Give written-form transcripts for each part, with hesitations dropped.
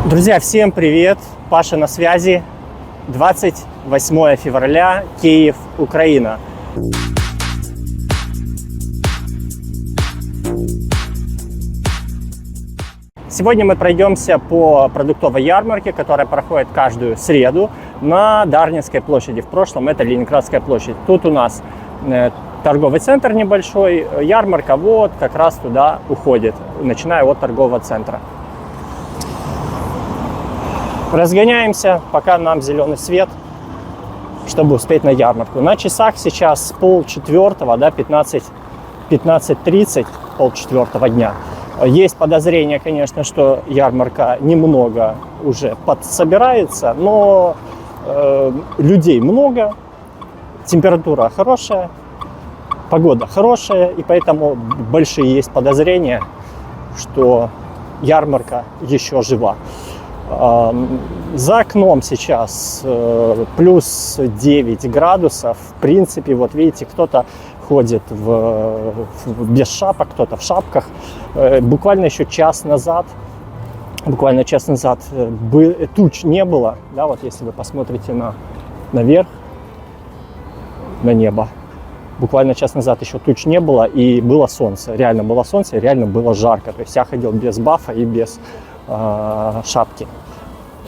Друзья, всем привет! Паша на связи. 28 февраля, Киев, Украина. Сегодня мы пройдемся по продуктовой ярмарке, которая проходит каждую среду на Дарницкой площади. В прошлом это Ленинградская площадь. Тут у нас торговый центр небольшой, ярмарка вот как раз туда уходит, начиная от торгового центра. Разгоняемся, пока нам зеленый свет, чтобы успеть на ярмарку. На часах сейчас 3:30, да, 15:30, 3:30 дня. Есть подозрение, конечно, что ярмарка немного уже подсобирается, но людей много, температура хорошая, погода хорошая, и поэтому большие есть подозрения, что ярмарка еще жива. За окном сейчас плюс 9 градусов. В принципе, вот видите, кто-то ходит без шапок, кто-то в шапках. Буквально еще час назад туч не было. Да, вот если вы посмотрите наверх, на небо. Буквально час назад еще туч не было, и было солнце. Реально было солнце, и реально было жарко. То есть я ходил без бафа и без шапки.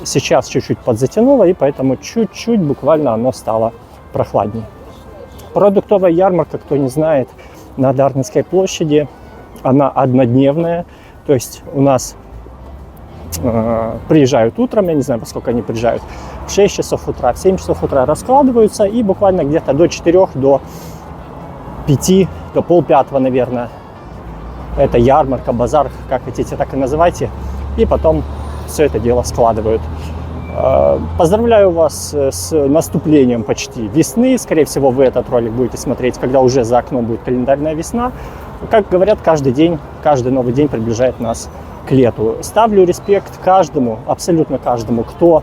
Сейчас чуть-чуть подзатянуло, и поэтому чуть-чуть буквально оно стало прохладнее. Продуктовая ярмарка, кто не знает, на Дарницкой площади, она однодневная. То есть у нас приезжают утром, я не знаю, поскольку они приезжают, в 6 часов утра, в 7 часов утра раскладываются, и буквально где-то до 4, до 5, до полпятого, наверное, это ярмарка, базар, как хотите, так и называйте. И потом все это дело складывают. Поздравляю вас с наступлением почти весны. Скорее всего, вы этот ролик будете смотреть, когда уже за окном будет календарная весна. Как говорят, каждый день, каждый новый день приближает нас к лету. Ставлю респект каждому, абсолютно каждому, кто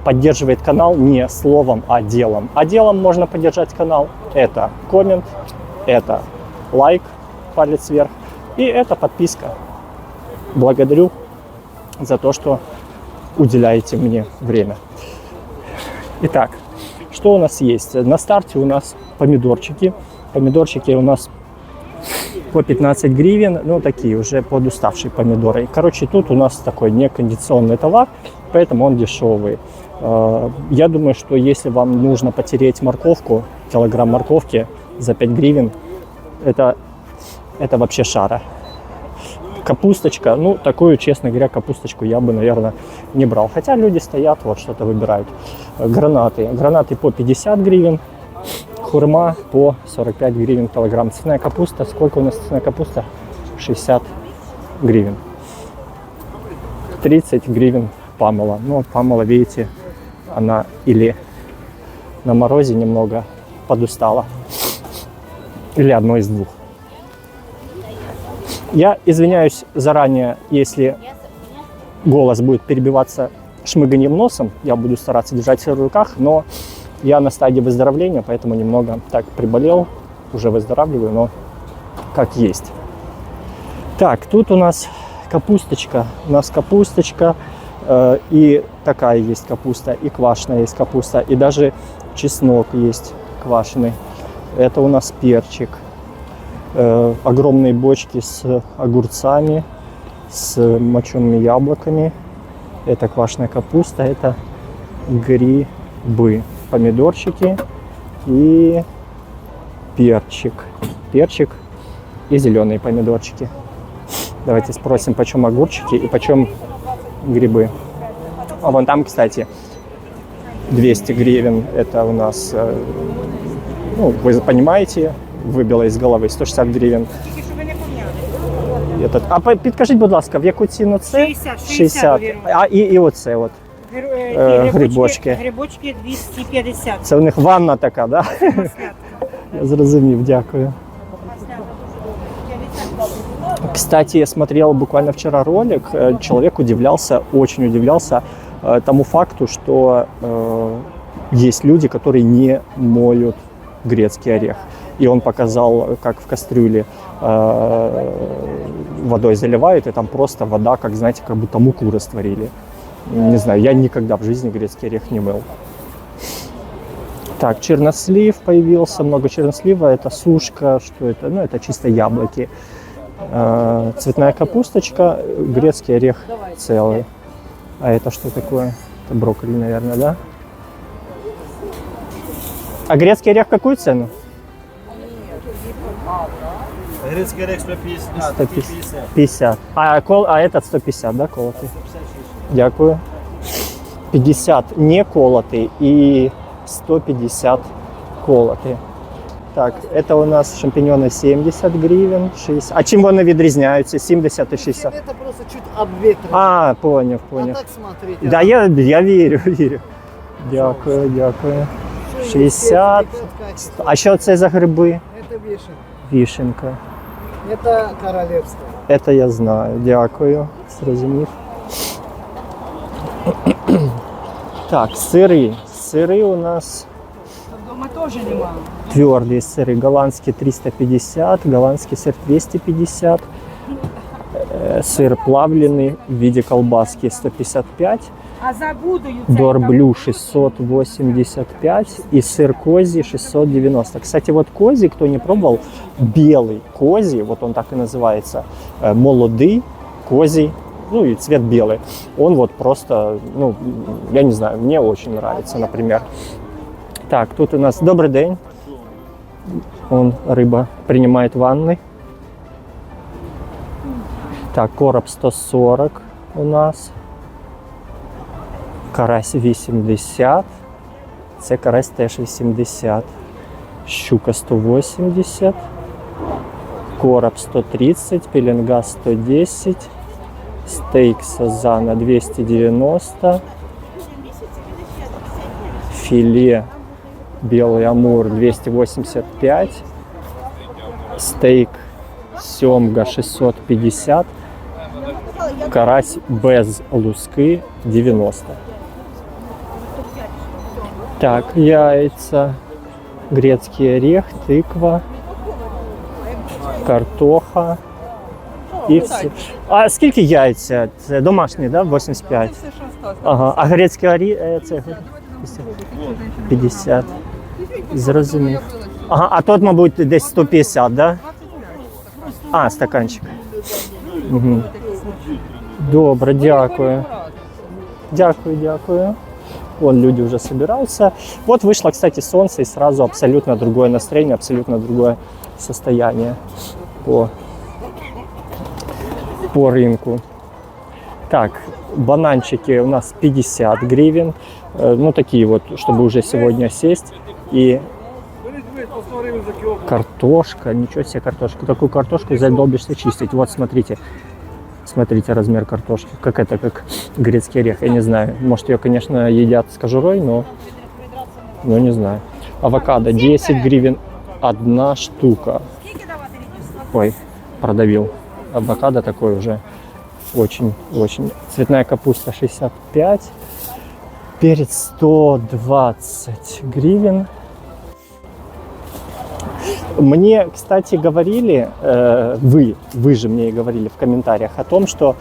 поддерживает канал не словом, а делом. А делом можно поддержать канал. Это коммент, это лайк, палец вверх, и это подписка. Благодарю за то, что уделяете мне время. Итак, что у нас есть? На старте у нас помидорчики. Помидорчики у нас по 15 гривен, ну такие уже подуставшие помидоры. Короче, тут у нас такой некондиционный товар, поэтому он дешевый. Я думаю, что если вам нужно потереть морковку, килограмм морковки за 5 гривен, это вообще шара. Капусточка, ну, такую, честно говоря, капусточку я бы, наверное, не брал. Хотя люди стоят, вот что-то выбирают. Гранаты по 50 гривен, хурма по 45 гривен килограмм. Цветная капуста, сколько у нас цветная капуста? 60 гривен. 30 гривен памела. Ну, памела, видите, она или на морозе немного подустала, или одно из двух. Я извиняюсь заранее, если голос будет перебиваться шмыганием носом. Я буду стараться держать себя в руках, но я на стадии выздоровления, поэтому немного так приболел. Уже выздоравливаю, но как есть. Так, тут у нас капусточка. У нас капусточка, и такая есть капуста, и квашеная есть капуста, и даже чеснок есть квашеный. Это у нас перчик. Огромные бочки с огурцами, с мочеными яблоками. Это квашеная капуста, это грибы, помидорчики и перчик. Перчик и зеленые помидорчики. Давайте спросим, почем огурчики и почем грибы. А вон там, кстати, 200 гривен. Это у нас, ну, вы понимаете, вибило із голови, 160 гривень. Тільки щоб ви не пом'яли. А підкажіть, будь ласка, в яку ціну це? 60. А і оце от грибочки. Грибочки 250. Це у них ванна така, да? Я зрозумів, дякую. Кстати, я смотрел буквально вчера ролик, человек удивлялся, очень удивлялся тому факту, что есть люди, которые не моют грецкий орех. И он показал, как в кастрюле водой заливают, и там просто вода, как, знаете, как будто муку растворили. Не знаю, я никогда в жизни грецкий орех не мыл. Так, чернослив появился, много чернослива, это сушка, что это? Ну, это чисто яблоки. Цветная капусточка, грецкий орех целый. А это что такое? Это брокколи, наверное, да? А грецкий орех какую цену? Грецкий орех 150. 150. А этот 150, да, колотый? Дякую. 50 не колотый и 150 колотый. Так, это у нас шампиньоны 70 гривен, 60. А чим вони відрізняються? 70 и 60. Это просто чуть обветрено. А, понял. А так смотрите. Да, я вірю. Дякую, дякую. 60. А що це за гриби? Это вишенка. Вишенка. Это королевская. Это я знаю. Дякую. Зрозумів. Так, сири. Сири у нас Дома теж немає. твердые сыры. Голландский 350, голландский сыр 250. Сыр плавленый в виде колбаски 155. А забудою Дорблю 685 и сыр козий 690. Кстати, вот козий, кто не пробовал, белый козий, вот он так и называется, молодый козий, ну и цвет белый. Он вот просто, ну, я не знаю, мне очень нравится, например. Так, тут у нас добрый день. Он, рыба, принимает ванны. Так, короб 140 у нас. Карась 80. Це карась теж 80. Щука 180. Короб 130. Пеленга 110. Стейк сазана 290. Филе белый амур 285. Стейк сёмга 650. Карась без луски 90. Так, яйца, грецкий орех, тыква, картоха и все. А скільки яйця? Це домашні, да? 85? Ага. А грецький орех це 50. Зрозумів. Ага, а тут, мабуть, десь 150, да? А, стаканчик. Угу. Добре, дякую. Дякую. Вон люди уже собираются. Вот вышло, кстати, солнце, и сразу абсолютно другое настроение, абсолютно другое состояние по рынку. Так, бананчики у нас 50 гривен. Ну, такие вот, чтобы уже сегодня сесть. И картошка, ничего себе картошка. Такую картошку задолбишься чистить. Вот, смотрите. Смотрите размер картошки. Как грецкий орех, я не знаю. Может, ее, конечно, едят с кожурой, но не знаю. Авокадо 10 гривен одна штука. Ой, продавил. Авокадо такой уже очень. Цветная капуста 65. Перец 120 гривен. Мне, кстати, говорили, вы же мне говорили в комментариях о том, что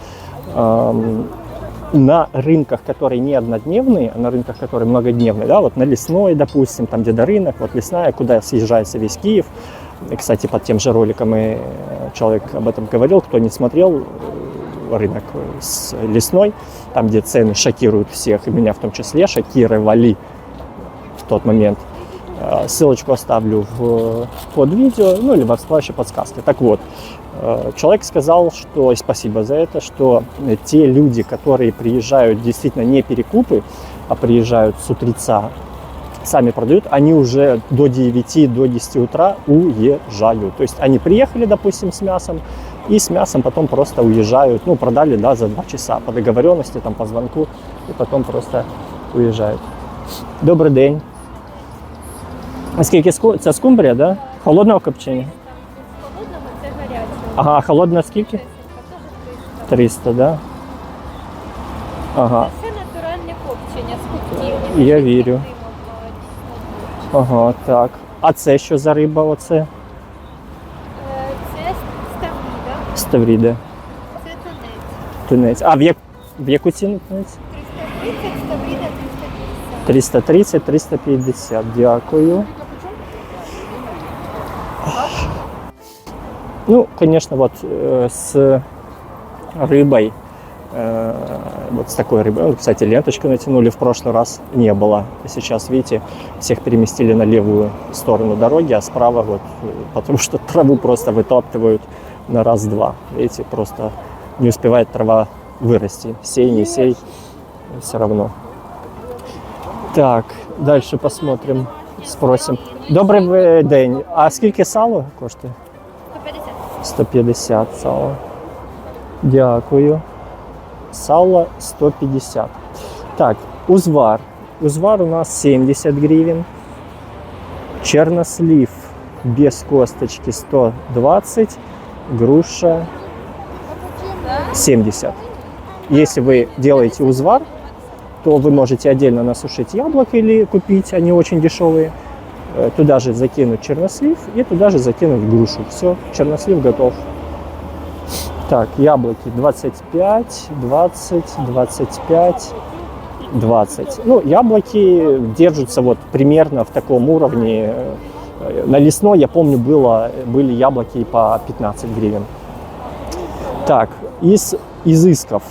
на рынках, которые не однодневные, а на рынках, которые многодневные, да, вот на Лесной, допустим, там где-то рынок, вот Лесная, куда съезжается весь Киев. И, кстати, под тем же роликом и человек об этом говорил, кто не смотрел, рынок с Лесной, там, где цены шокируют всех, и меня в том числе шокировали в тот момент. Ссылочку оставлю под видео, ну или в всплывающей подсказке. Так вот, человек сказал, что, и спасибо за это, что те люди, которые приезжают действительно не перекупы, а приезжают с утреца, сами продают, они уже до 9, до 10 утра уезжают. То есть они приехали, допустим, с мясом, и с мясом потом просто уезжают, ну, продали, да, за 2 часа по договоренности, там, по звонку, и потом просто уезжают. Добрий день. А скільки це скумбрія, да? Холодного копчення? Холодного це гаряче. Ага, а холодна скільки? 300, да? Ага, Це натуральне копчення з коптівні. я вірю. Ага, так. А це що за риба оце? Це ставріда, Ставріде. це тунець. Тунець. А в яку ціну тунець? 350 330, 350. 330-350, дякую. Ну, конечно, вот с рыбой, вот с такой рыбой, ну, кстати, ленточку натянули, в прошлый раз не было. Сейчас, видите, всех переместили на левую сторону дороги, а справа вот, потому что траву просто вытаптывают на раз-два. Видите, просто не успевает трава вырасти. Сей, не сей, все равно. Так, дальше посмотрим, спросим. Добрий день. А скільки сало коштує? 150. 150 сало. Дякую. Сало 150. Так, узвар. Узвар у нас 70 гривен. Чернослив без косточки 120. Груша 70. Если вы делаете узвар, то вы можете отдельно насушить яблоко или купить, они очень дешевые. Туда же закинуть чернослив и туда же закинуть грушу. Все, чернослив готов. Так, яблоки 25, 20, 25, 20. Ну, яблоки держатся вот примерно в таком уровне. На лесной, я помню, были яблоки по 15 гривен. Так, из изысков.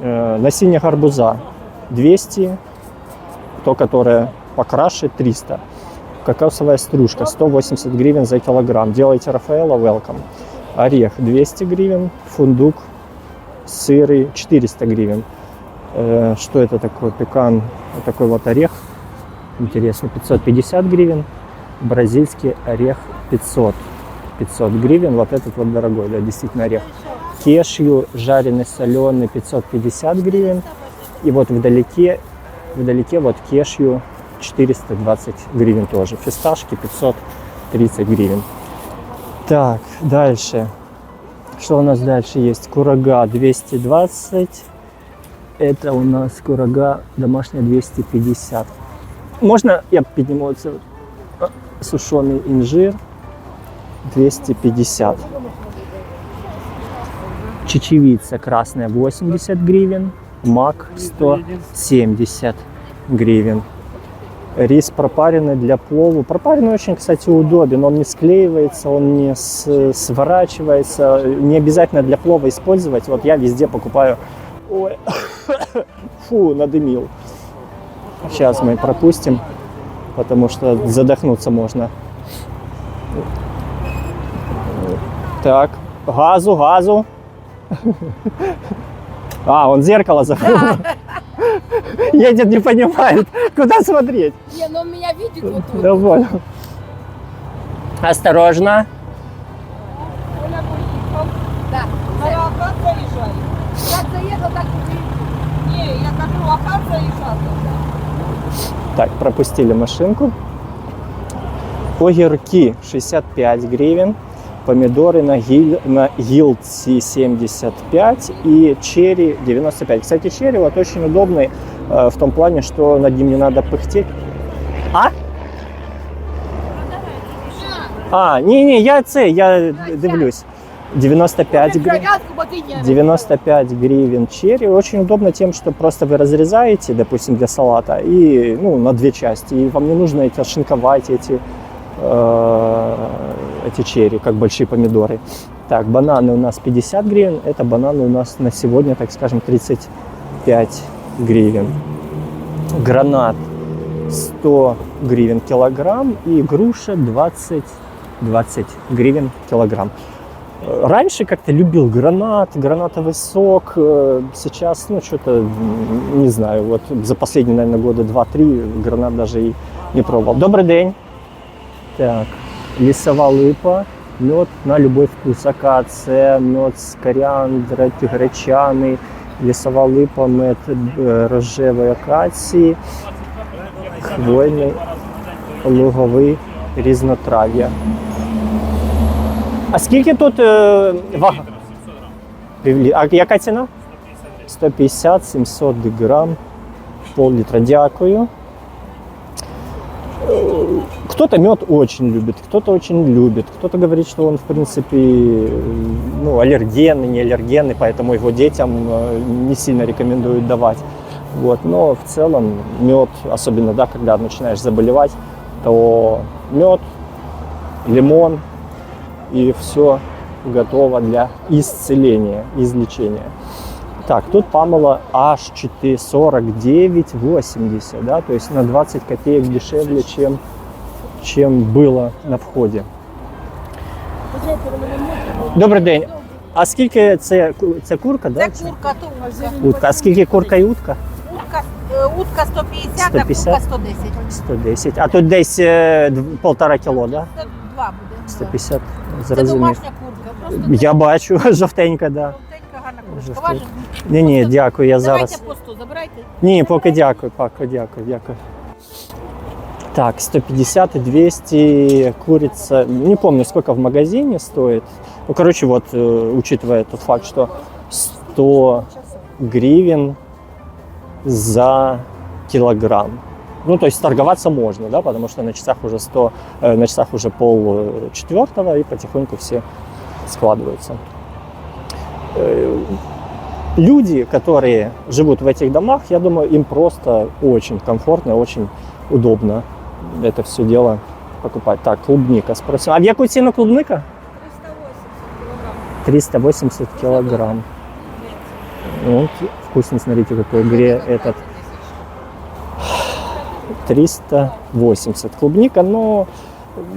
Насіння гарбуза 200, то, которое покраше, 300. Кокосовая стружка 180 гривен за килограмм. Делайте Рафаэлло, welcome. Орех 200 гривен, фундук, сыры 400 гривен. Что это такое? Пекан, вот такой вот орех. Интересно, 550 гривен. Бразильский орех 500 гривен. Вот этот вот дорогой, да, действительно орех. Кешью жареный, соленый 550 гривен. И вот вдалеке вот кешью 420 гривен тоже. Фисташки 530 гривен. Так, дальше. Что у нас дальше есть? Курага 220. Это у нас курага домашняя 250. Можно я подниму отсюда? Сушеный инжир 250. Чечевица красная 80 гривен. Мак 170 гривен. Рис пропаренный для плова. Пропаренный очень, кстати, удобен. Он не склеивается, он не сворачивается. Не обязательно для плова использовать. Вот я везде покупаю. Ой, фу, надымил. Сейчас мы пропустим, потому что задохнуться можно. Так, газу. А, он зеркало закрыл. Едет, не понимает, куда смотреть. Не, но он меня видит вот тут. Да понял. Осторожно. Да. А как заезжай? Как заехал, так и Не, я кажу, а как заезжать? Так, пропустили машинку. Огірки 65 гривен. Помидоры на гилдси 75 и черри 95. Кстати, черри вот очень удобный в том плане, что над ним не надо пыхтеть. Я дивлюсь. 95 гривен. 95 гривен черри. Очень удобно тем, что просто вы разрезаете, допустим, для салата, и на две части. И вам не нужно шинковать эти черри, как большие помидоры. Так, бананы у нас 50 гривен. Это бананы у нас на сегодня, так скажем, 35 гривен. Гранат 100 гривен килограмм. И груша 20 гривен килограмм. Раньше как-то любил гранатовый сок. Сейчас, что-то, не знаю, вот за последние, наверное, года 2-3 гранат даже и не пробовал. Добрый день. Так, лісова липа, мед на любой вкус, акация, мед з коріандра, гречаний, лісова липа, мед рожевої акації, хвойний, луговий, різнотрав'я. А скільки тут вага? А яка ціна? 150-700 грам, пол-літра. Дякую. Кто-то мед очень любит, кто-то очень любит, кто-то говорит, что он, в принципе, аллергенный, не аллергенный, поэтому его детям не сильно рекомендуют давать. Вот. Но в целом мед, особенно, да, когда начинаешь заболевать, то мед, лимон, и все готово для исцеления, излечения. Так, тут помело аж 49,80, да, то есть на 20 копеек дешевле, чем было на вході. Добрий день. А скільки це курка, да? Це курка, то Утка. А скільки курка і утка? утка 150, 150? а курка 110. 110. А тут десь 1,5 кіло, да? Це 2 буде. 150. Це Зрозумів. домашня курка. Просто Я бачу, жовтенька, да. жовтенька, гарна курочка. Жовтенька. Важить. Ні, дякую, я Давайте зараз. по 100, забирайте. Ні, поки дякую, дякую. Так, 150 и 200 курица. Не помню, сколько в магазине стоит. Ну, короче, вот, учитывая тот факт, что 100 гривен за килограмм. Ну, то есть торговаться можно, да, потому что на часах уже на часах уже 3:30, и потихоньку все складываются. Люди, которые живут в этих домах, я думаю, им просто очень комфортно, очень удобно это все дело покупать. Так, клубника спросим. А в яку ціну клубника? 380 килограмм. Вот, вкусный, смотрите, какой этот. 380 клубника, но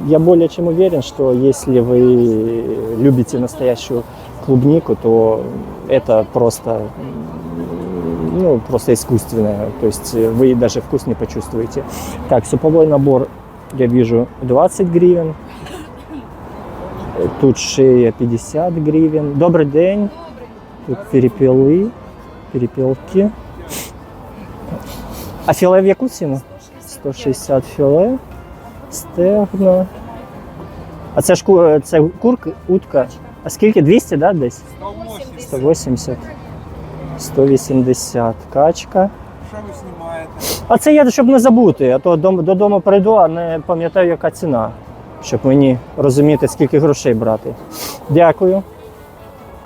я более чем уверен, что если вы любите настоящую клубнику, то это просто, ну, просто искусственное, то есть вы даже вкус не почувствуете. Так, суповой набор, я вижу, 20 гривен, тут шея 50 гривен. Добрый день, тут перепелки. А філе в яку ціну? 160 філе, стегна. А це ж це курка, утка. А скільки? 200, да, десь? 180. 180 качка. Що ви знімаєте? А це я, щоб не забути, а то додому прийду, а не пам'ятаю, яка ціна. Щоб мені розуміти, скільки грошей брати. Дякую.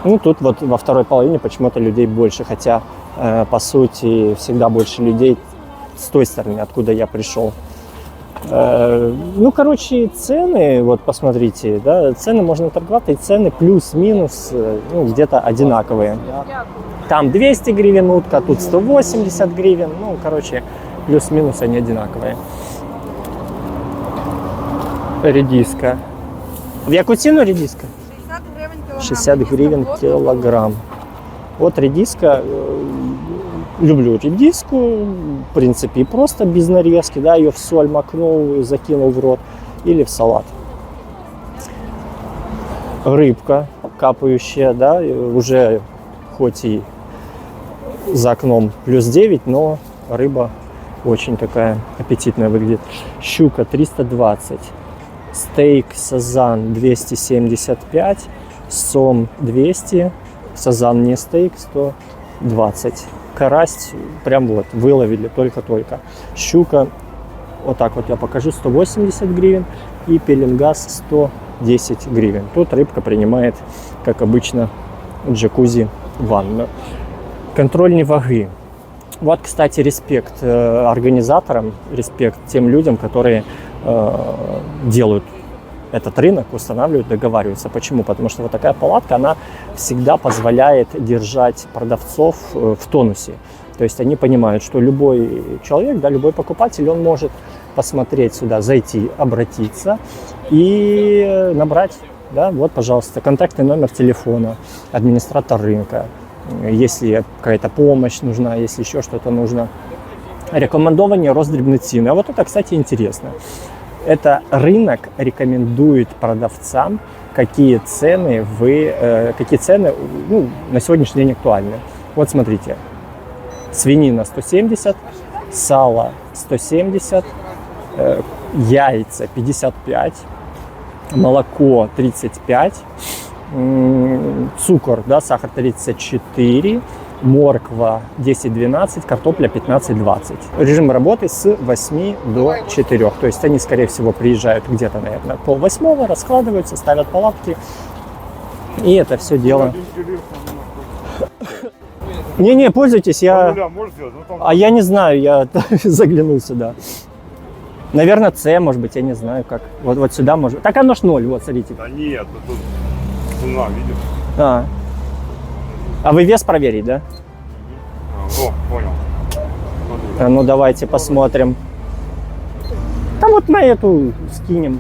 Ну, тут вот во второй половине почему-то людей больше, хотя, по сути, всегда больше людей с той стороны, откуда я пришел. Ну, короче, цены, вот посмотрите, да, цены можно торговать, и цены плюс-минус, ну, где-то одинаковые. Там 200 гривен утка, тут 180 гривен, ну, короче, плюс-минус они одинаковые. Редиска. В яку ціну редиска? 60 гривен килограмм. Вот редиска, люблю редиску, в принципе, и просто без нарезки, да, ее в соль макнул, закинул в рот или в салат. Рыбка капающая, да, уже хоть и за окном плюс 9, но рыба очень такая аппетитная выглядит. Щука 320, стейк сазан 275, сом 200, сазан не стейк 120. Карась прям вот выловили только-только. Щука, вот так вот я покажу, 180 гривен и пеленгаз 110 гривен. Тут рыбка принимает, как обычно, джакузи ванну. Контрольные ваги. Вот, кстати, респект организаторам, респект тем людям, которые делают этот рынок, устанавливают, договариваются. Почему? Потому что вот такая палатка, она всегда позволяет держать продавцов в тонусе. То есть они понимают, что любой человек, да, любой покупатель, он может посмотреть сюда, зайти, обратиться и набрать, да, вот, пожалуйста, контактный номер телефона администратора рынка, если какая-то помощь нужна, если еще что-то нужно. Рекомендованные роздрібні ціни. А вот это, кстати, интересно. Это рынок рекомендует продавцам, какие цены ну, на сегодняшний день актуальны. Вот смотрите, свинина 170, сало 170, яйца 55, молоко 35, цукор, да, сахар 34, морква 10-12, картопля 15-20. Режим работы с 8 до 4. То есть они, скорее всего, приезжают где-то, наверное, 7:30, раскладываются, ставят палатки. И это все дело Не-не, пользуйтесь, я... Нуля можешь сделать? Ну, там А я не знаю, я заглянул сюда. Наверное, С, может быть, я не знаю как. Вот сюда может. Так оно ж 0, вот, смотрите. Да нет, ну тут цена, видишь? А вы вес проверить, да? О, понял. А ну давайте посмотрим. Там вот на эту скинем.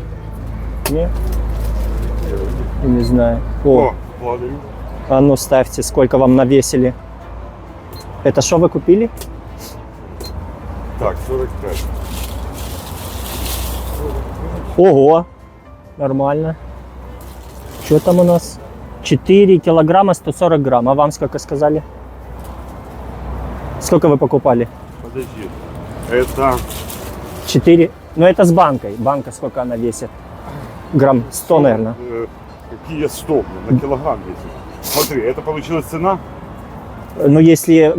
Не? Не знаю. О, благодарю. А ну ставьте, сколько вам навесили. Это что вы купили? Так, 45. Ого, нормально. Что там у нас? 4 килограмма 140 грамм. А вам сколько сказали? Сколько вы покупали? Подожди. Это 4. Ну это с банкой. Банка сколько она весит? Грамм 100, наверное. Какие 100, на килограмм весит. Смотри, это получилась цена? Ну если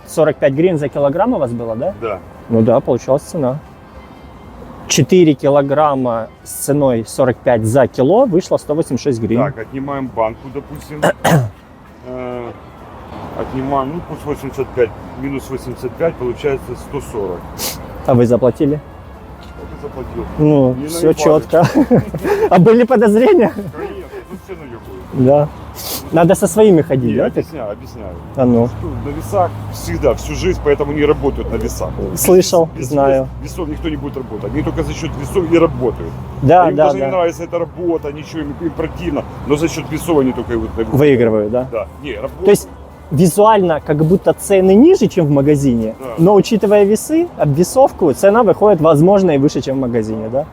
45 гривен за килограмм у вас было, да? Да. Ну да, получилась цена. 4 килограмма с ценой 45 за кило вышло 186 гривен. Так, отнимаем банку, допустим. Отнимаем, ну пусть 85, минус 85, получается 140. А вы заплатили? Вот и заплатил. Ну, Не все наебали. четко. А были подозрения? Конечно, тут все наебают. Да. Надо со своими ходить, Я да? так? объясняю. А ну. На весах всегда, всю жизнь, поэтому не работают на весах. Слышал, Без знаю. весов никто не будет работать. Они только за счет весов и работают. Да, Им да, даже не да. нравится эта работа, ничего, им противно. Но за счет весов они только вот Выигрываю, да? Да, не, работают. То есть визуально как будто цены ниже, чем в магазине, Да. но учитывая весы, обвесовку, цена выходит, возможно, и выше, чем в магазине, да?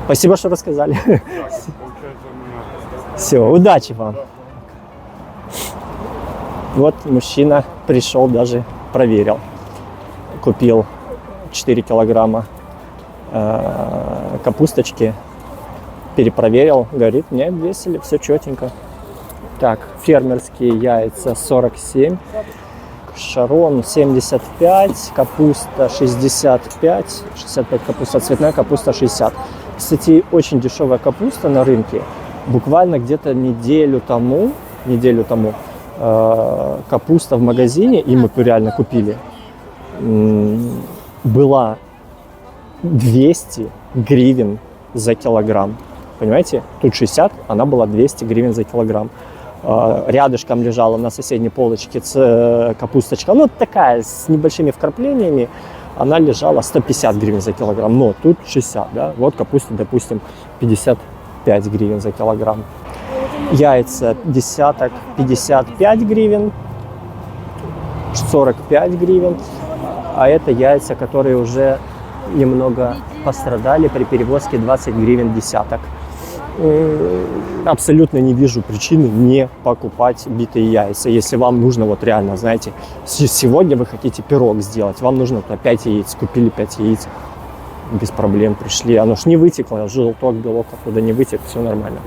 Спасибо, что рассказали. Так, получается у меня... Все, удачи вам. Вот мужчина пришел, даже проверил. Купил 4 килограмма капусточки, перепроверил, говорит, нет, весили, все четенько. Так, фермерские яйца 47, шарон 75, капуста 65, 65 капуста, цветная капуста 60. Кстати, очень дешевая капуста на рынке. Буквально где-то неделю тому капуста в магазине, и мы реально купили, была 200 гривен за килограмм. Понимаете? Тут 60, она была 200 гривен за килограмм. Рядышком лежала на соседней полочке капусточка, ну такая, с небольшими вкраплениями. Она лежала 150 гривен за килограмм, но тут 60, да? Вот капуста, допустим, 55 гривен за килограмм. Яйца десяток 55 гривен, 45 гривен. А это яйца, которые уже немного пострадали при перевозке, 20 гривен десяток. Абсолютно не вижу причины не покупать битые яйца. Если вам нужно, вот реально, знаете, сегодня вы хотите пирог сделать, вам нужно 5 яиц, купили 5 яиц, без проблем пришли. Оно ж не вытекло, желток, белок оттуда не вытек, все нормально.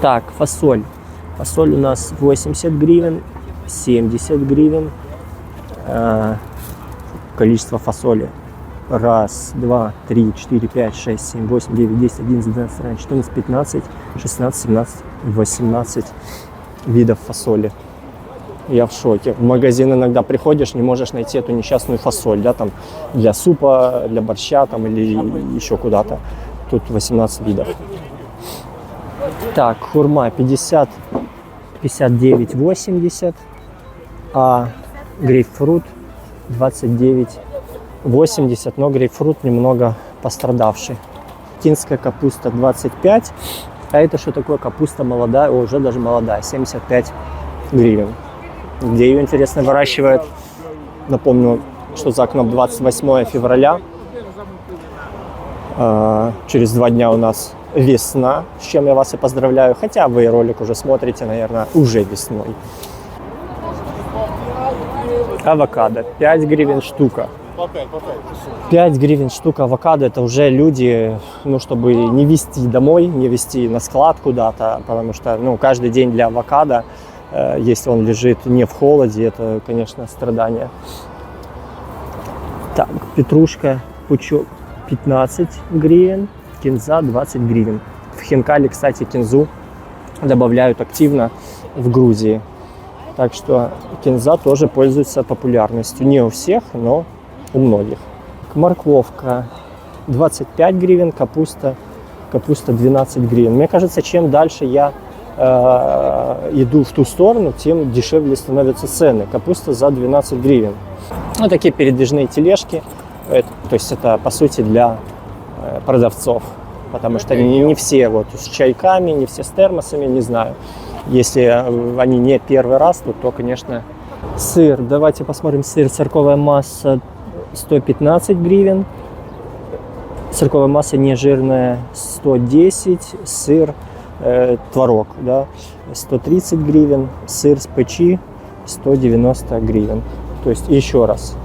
Так, фасоль. Фасоль у нас 80 гривен, 70 гривен. Количество фасоли. 1, 2, 3, 4, 5, 6, 7, 8, 9, 10, 11, 12, 13, 14, 15, 16, 17, 18 видов фасоли. Я в шоке. В магазин иногда приходишь, не можешь найти эту несчастную фасоль, да, там, для супа, для борща там, или еще куда-то. Тут 18 видов. Так, хурма 50, 59, 80, а грейпфрут 29, 80, но грейпфрут немного пострадавший. Кинская капуста 25, а это что такое? Капуста молодая, уже даже молодая, 75 гривен. Где ее, интересно, выращивают? Напомню, что за окном 28 февраля. Через 2 дня у нас весна, с чем я вас и поздравляю. Хотя вы ролик уже смотрите, наверное, уже весной. Авокадо 5 гривен штука. 5 гривен штука авокадо, это уже люди, ну, чтобы не везти домой, не везти на склад куда-то, потому что, ну, каждый день для авокадо, если он лежит не в холоде, это, конечно, страдание. Так, петрушка, пучок 15 гривен, кинза 20 гривен. В Хинкале, кстати, кинзу добавляют активно, в Грузии. Так что кинза тоже пользуется популярностью. Не у всех, но у многих. Морковка 25 гривен, капуста 12 гривен. Мне кажется, чем дальше я иду в ту сторону, тем дешевле становятся цены. Капуста за 12 гривен. Вот такие передвижные тележки. То есть это, по сути, для продавцов. Потому что они не все вот с чайками, не все с термосами, не знаю. Если они не первый раз, то, конечно, сыр. Давайте посмотрим сыр. Сырковая масса 115 гривен. Сырковая масса нежирная 110. Сыр, творог, да, 130 гривен. Сыр с печи 190 гривен. То есть, еще раз,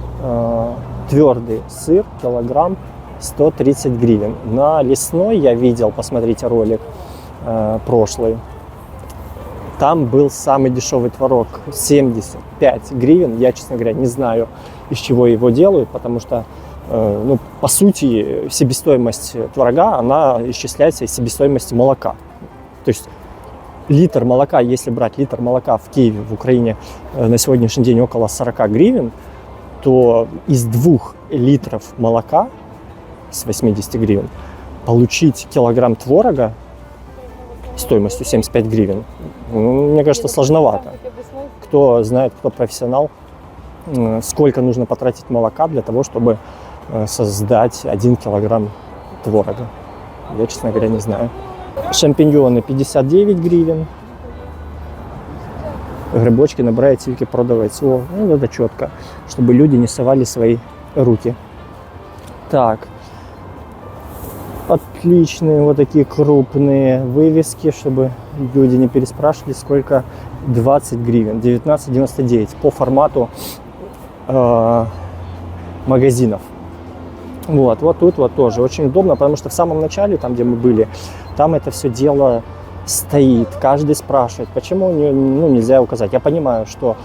твердый сыр, килограмм, 130 гривен. На Лесной я видел, посмотрите ролик прошлый, там был самый дешевый творог, 75 гривен. Я, честно говоря, не знаю, из чего его делают, потому что, ну, по сути, себестоимость творога, она исчисляется из себестоимости молока. То есть литр молока, если брать литр молока в Киеве, в Украине на сегодняшний день около 40 гривен, то из 2 литров молока с 80 гривен получить килограмм творога стоимостью 75 гривен, ну, мне кажется, сложновато. Кто знает, кто профессионал, сколько нужно потратить молока для того, чтобы создать 1 килограмм творога? Я, честно говоря, не знаю. Шампиньоны 59 гривен. Грибочки набирают, тільки продавать. О, ну это четко, чтобы люди не совали свои руки. Так. Отличные вот такие крупные вывески, чтобы люди не переспрашивали, сколько. 20 гривен, 19,99 по формату магазинов. Вот тут вот тоже очень удобно, потому что в самом начале, там где мы были, там это все дело стоит, каждый спрашивает, почему нельзя указать. Я понимаю, что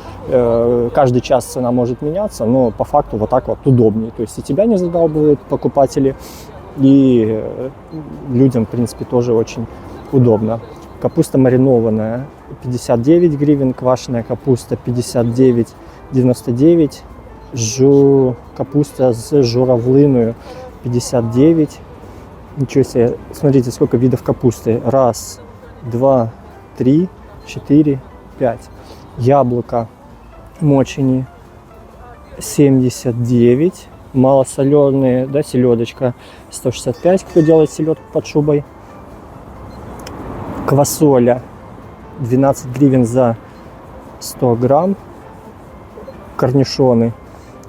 каждый час цена может меняться, но по факту вот так вот удобнее. То есть и тебя не задалбывают покупатели, и людям, в принципе, тоже очень удобно. Капуста маринованная 59 гривен, квашеная капуста 59,99, капуста с журавлиною 59. Ничего себе, смотрите, сколько видов капусты. 1, 2, 3, 4, 5. Яблоко мочени 79. Малосоленые, да, селедочка 165, кто делает селедку под шубой. Квасоля 12 гривен за 100 грамм. Корнишоны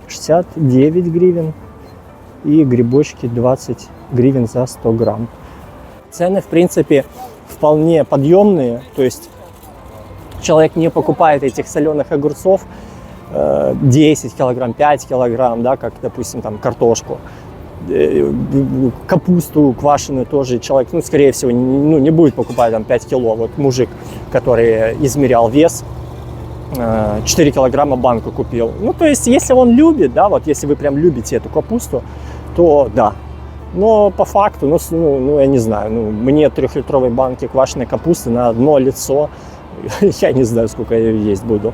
69 гривен. И грибочки 20 гривен за 100 грамм. Цены, в принципе, вполне подъемные. То есть человек не покупает этих соленых огурцов 10 килограмм, 5 килограмм, да, как, допустим, там картошку. Капусту квашеную тоже человек, ну, скорее всего, не будет покупать там 5 кило. Вот мужик, который измерял вес, 4 килограмма банку купил. Ну, то есть, если он любит, да, вот если вы прям любите эту капусту, то да. Но по факту, ну я не знаю, мне 3-литровой банки квашеной капусты на одно лицо, я не знаю, сколько я ее есть буду.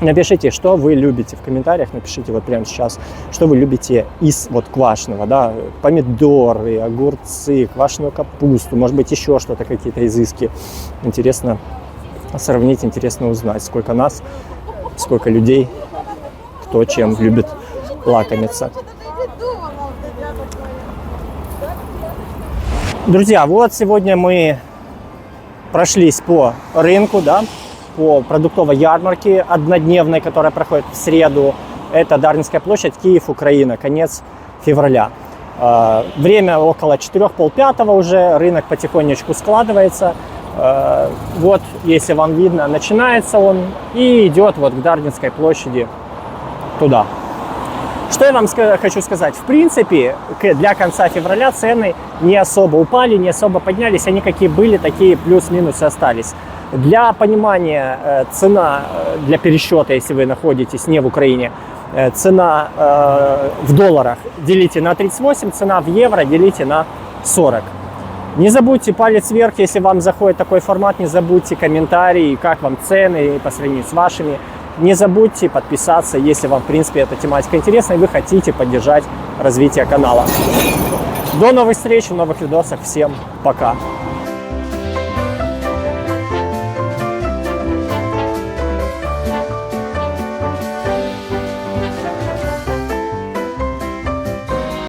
Напишите, что вы любите в комментариях, напишите вот прямо сейчас, что вы любите из вот квашеного, да, помидоры, огурцы, квашеную капусту, может быть еще что-то, какие-то изыски. Интересно сравнить, интересно узнать, сколько нас, сколько людей, кто чем любит лакомиться. Друзья, вот сегодня мы прошлись по рынку, да, по продуктовой ярмарке однодневной, которая проходит в среду. Это Дарницкая площадь, Киев, Украина, конец февраля. Время около 4:30 уже, рынок потихонечку складывается. Вот, если вам видно, начинается он и идет вот к Дарницкой площади туда. Что я вам хочу сказать? В принципе, для конца февраля цены не особо упали, не особо поднялись. Они какие были, такие плюс-минус остались. Для понимания, цена для пересчета, если вы находитесь не в Украине, цена в долларах делите на 38, цена в евро делите на 40. Не забудьте палец вверх, если вам заходит такой формат, не забудьте комментарии, как вам цены по сравнению с вашими. Не забудьте подписаться, если вам, в принципе, эта тематика интересна и вы хотите поддержать развитие канала. До новых встреч, в новых видосах. Всем пока!